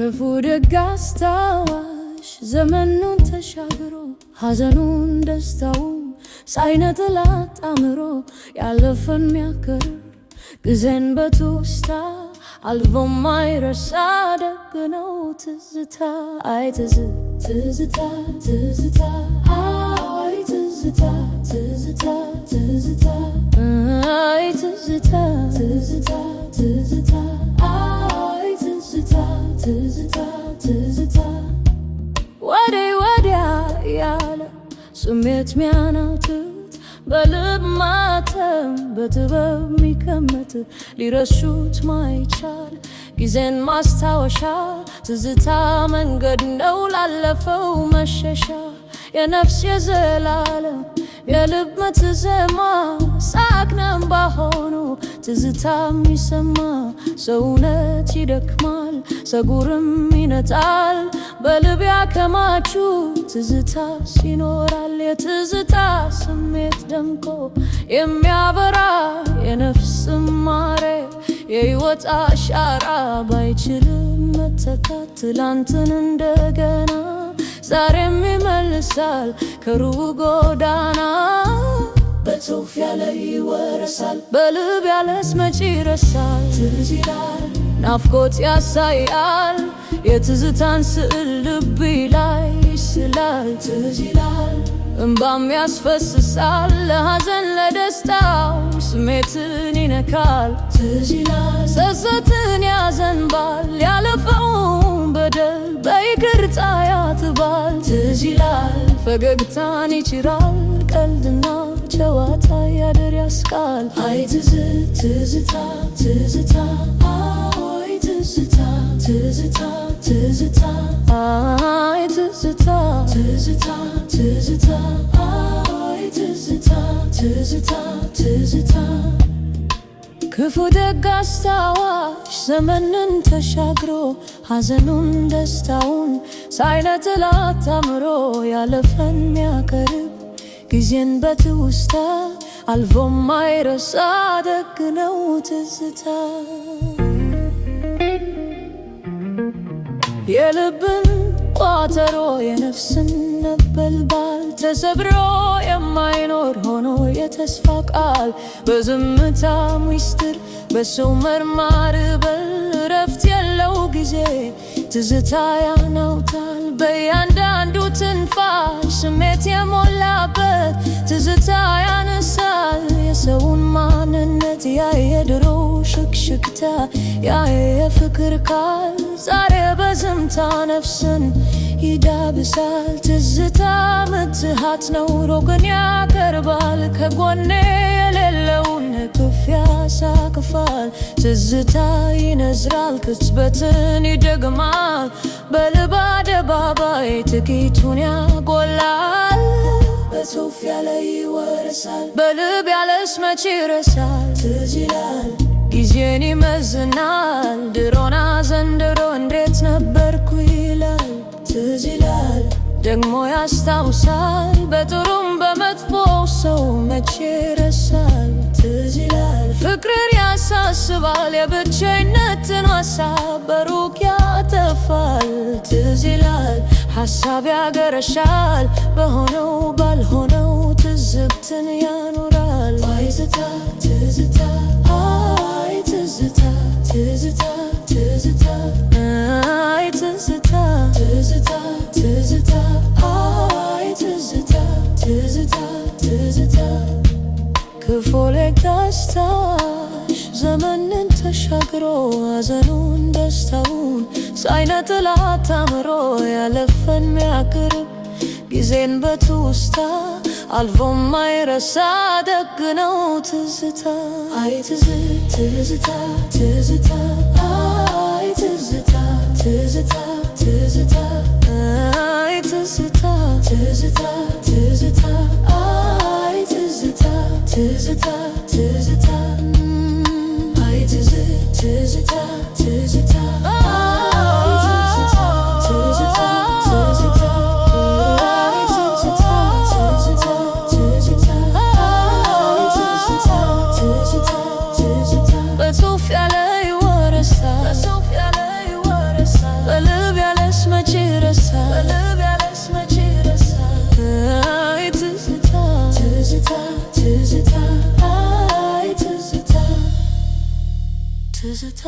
ክፉ ደግ አስታዋሽ ዘመኑን ተሻግሮ ሐዘኑን ደስታውን ሳይነጥል አጣምሮ ያለፈን ሚያከር ጊዜን በትውስታ አልፎ ማይረሳ ደግ ነው ትዝታ። አይ ትዝታ ትዝታ አይ ትዝታ ትዝታ ትዝታ አይ ትዝታ ትዝታ ትዝታ አይ ትዝታ ትዝታ ትዝታ ወዲያ ያለ ስሜት ሚያናውት በልብ ማተም በጥበብ ሚቀመጥ ሊረሱት ማይቻል ጊዜን ማስታወሻ ትዝታ መንገድ ነው ላለፈው መሸሻ የነፍስ የዘላለም የልብ መትዘማ ሳቅነም ባሆኑ ትዝታ ሚሰማ ሰውነት ይደክማል ሰጉርም ይነጣል በልብ ያከማቹ ትዝታ ሲኖራል የትዝታ ስሜት ደምቆ የሚያበራ የነፍስ ማሬ የሕይወት አሻራ ባይችልም መተካት ትላንትን እንደገና ዛሬም ይመልሳል ከሩቅ ጎዳና በጽሑፍ ያለ ይወረሳል በልብ ያለስ መች ይረሳል ትዝ ይላል ናፍቆት ያሳያል የትዝታን ስዕል ልብ ላይ ይስላል ትዝ ይላል እንባም ያስፈስሳል ለሐዘን ለደስታው ስሜትን ይነካል ትዝ ይላል ጸጸትን ያዘንባል ያለፈውን በደል በይቅርታ ያጥባል ትዝ ይላል ፈገግታን ይችራል ቀልድና ጨዋታ ያደር ያስቃል አይ ትዝታ ትዝታ አይ ትዝታ ትዝታ ትዝታ አይ ትዝታ ትዝታ ትዝታ አይ ትዝታ ትዝታ ትዝታ ክፉ ደግ አስታዋሽ ዘመንን ተሻግሮ ሐዘኑን ደስታውን ሳይነጥል አጣምሮ ያለፈን ሚያቀርብ ጊዜን በትውስታ አልፎ ማይረሳ ደግ ነው ትዝታ። የልብን ቋጠሮ የነፍስን ነበልባል ተሰብሮ የማይኖር ሆኖ የተስፋ ቃል በዝምታ ምስጢር በሰው መርማር በል እረፍት የለው ጊዜ ትዝታ ያናውታል በያንዳንዱ ትንፋሽ ስሜት የሞላበት ትዝታ ያነሳል የሰውን ማንነት ያ የድሮ ሽክሽክታ ያ የፍቅር ቃል ዛሬ በዝምታ ነፍስን ይዳብሳል ትዝታ ምትሃት ነው ሩቅን ያቀርባል ከጎኔ የሌለውን እቅፍ ያሳቅፋል ትዝታ ይነዝራል ቅጽበትን ይደግማል በልብ አደባባይ ጥቂቱን ያጎላል በጽሑፍ ያለ ይወረሳል በልብ ያለስ መች ይረሳል ትዝ ይላል ጊዜን ይመዝናል ድሮና ዘንድሮ እንዴት ነበርኩ ይላል ትዝ ይላል ደግሞ ያስታውሳል በጥሩም በመጥፎ ሰው መቼ ይረሳል ትዝ ይላል ፍቅርን ያሳስባል የብቸኝነትን ሐሳብ በሩቅ ያጠፋል ትዝ ይላል ሐሳብ ያገረሻል በሆነው ባልሆነው ትዝብትን ያኖራል አይ ትዝታ አይ ትዝታ ትዝታ ትዝታ አይ ትዝታ ትዝታ ትዝታ አይ ትዝታ ትዝታ ትዝታ ክፉ ደግ አስታዋሽ ዘመንን ተሻግሮ ሐዘኑን ደስታውን ሳይነጥል አጣምሮ ያለፈን ሚያቀርብ ጊዜን በትውስታ አልፎ ማይረሳ ደግ ነው ትዝታ አይ ትዝታ ትዝታ አይ ትዝታ ትዝታ ትዝታ አይ ትዝታ ትዝታ ትዝታ አይ ትዝታ ትዝታ ትዝታ አይ ትዝታ ትዝታ በጽሑፍ ያለ ይወረሳል ትዝታ ትዝታ አይ ትዝታ ትዝታ